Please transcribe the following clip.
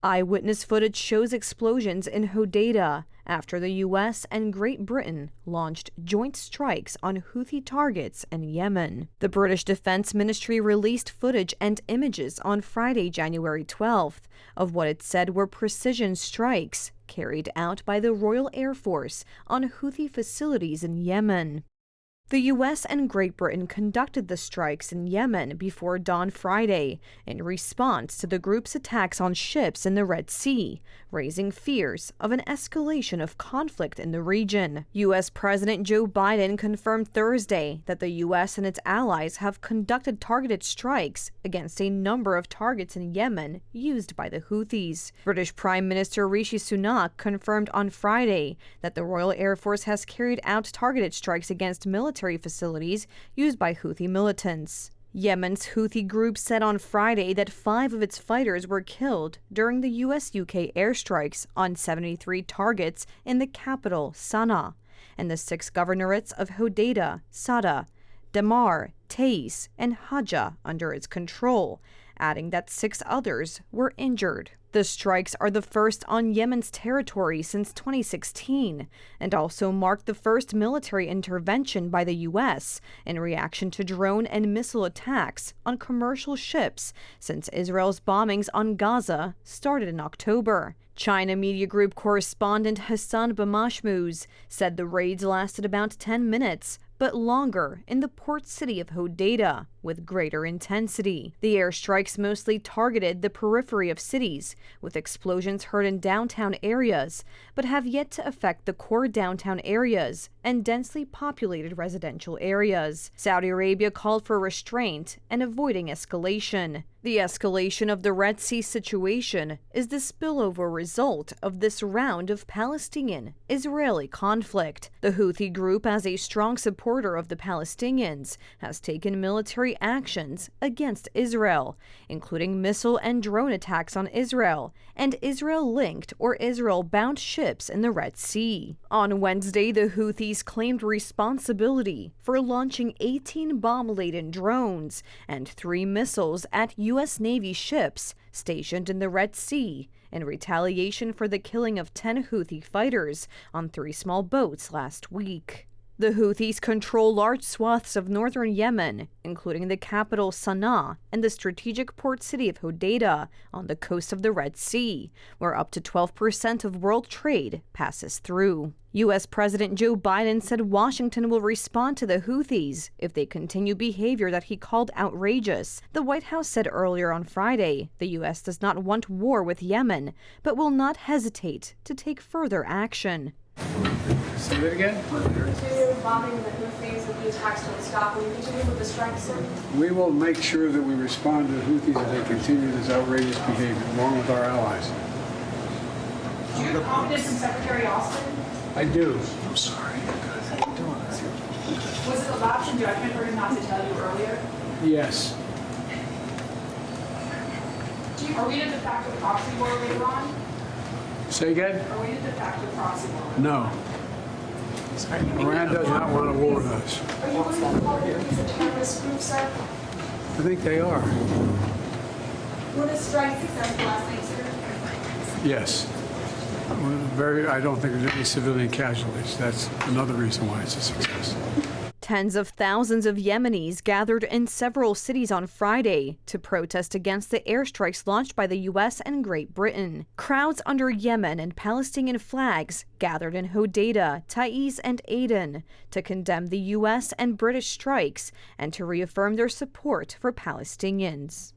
Eyewitness footage shows explosions in Hodeidah after the U.S. and Great Britain launched joint strikes on Houthi targets in Yemen. The British Defense Ministry released footage and images on Friday, January 12th, of what it said were precision strikes carried out by the Royal Air Force on Houthi facilities in Yemen. The U.S. and Great Britain conducted the strikes in Yemen before dawn Friday in response to the group's attacks on ships in the Red Sea, raising fears of an escalation of conflict in the region. U.S. President Joe Biden confirmed Thursday that the U.S. and its allies have conducted targeted strikes against a number of targets in Yemen used by the Houthis. British Prime Minister Rishi Sunak confirmed on Friday that the Royal Air Force has carried out targeted strikes against military facilities used by Houthi militants. Yemen's Houthi group said on Friday that 5 of its fighters were killed during the US-UK airstrikes on 73 targets in the capital, Sana'a, and the 6 governorates of Hodeidah, Sada, Damar, Taiz, and Haja under its control, adding that 6 others were injured. The strikes are the first on Yemen's territory since 2016 and also mark the first military intervention by the U.S. in reaction to drone and missile attacks on commercial ships since Israel's bombings on Gaza started in October. China media group correspondent Hassan Bamashmuz said the raids lasted about 10 minutes, but longer in the port city of Hodeidah, with greater intensity. The airstrikes mostly targeted the periphery of cities, with explosions heard in downtown areas, but have yet to affect the core downtown areas and densely populated residential areas. Saudi Arabia called for restraint and avoiding escalation. The escalation of the Red Sea situation is the spillover result of this round of Palestinian-Israeli conflict. The Houthi group, as a strong supporter of the Palestinians, has taken military actions against Israel, including missile and drone attacks on Israel and Israel-linked or Israel-bound ships in the Red Sea. On Wednesday, the Houthis claimed responsibility for launching 18 bomb-laden drones and 3 missiles at U.S. Navy ships stationed in the Red Sea in retaliation for the killing of 10 Houthi fighters on 3 small boats last week. The Houthis control large swaths of northern Yemen, including the capital Sana'a and the strategic port city of Hodeidah on the coast of the Red Sea, where up to 12% of world trade passes through. U.S. President Joe Biden said Washington will respond to the Houthis if they continue behavior that he called outrageous. The White House said earlier on Friday the U.S. does not want war with Yemen, but will not hesitate to take further action. Say that again? Continue bombing the Houthis if the attacks don't stop. Will you continue with the strikes, sir? We will make sure that we respond to the Houthis as they continue this outrageous behavior, along with our allies. Do you have confidence in Secretary Austin? I do. I'm sorry. Was it a lapse in judgment for him not to tell you earlier? Yes. Are we in a de facto proxy war later on? Say again? Are we in a de facto proxy war? No. Iran does not want a war with us. Are you willing to call the Houthis a terrorist group, sir? I think they are. Were the strikes successful last night, sir? Yes. I don't think there's any civilian casualties. That's another reason why it's a success. Tens of thousands of Yemenis gathered in several cities on Friday to protest against the airstrikes launched by the U.S. and Great Britain. Crowds under Yemen and Palestinian flags gathered in Hodeidah, Taiz, and Aden to condemn the U.S. and British strikes and to reaffirm their support for Palestinians.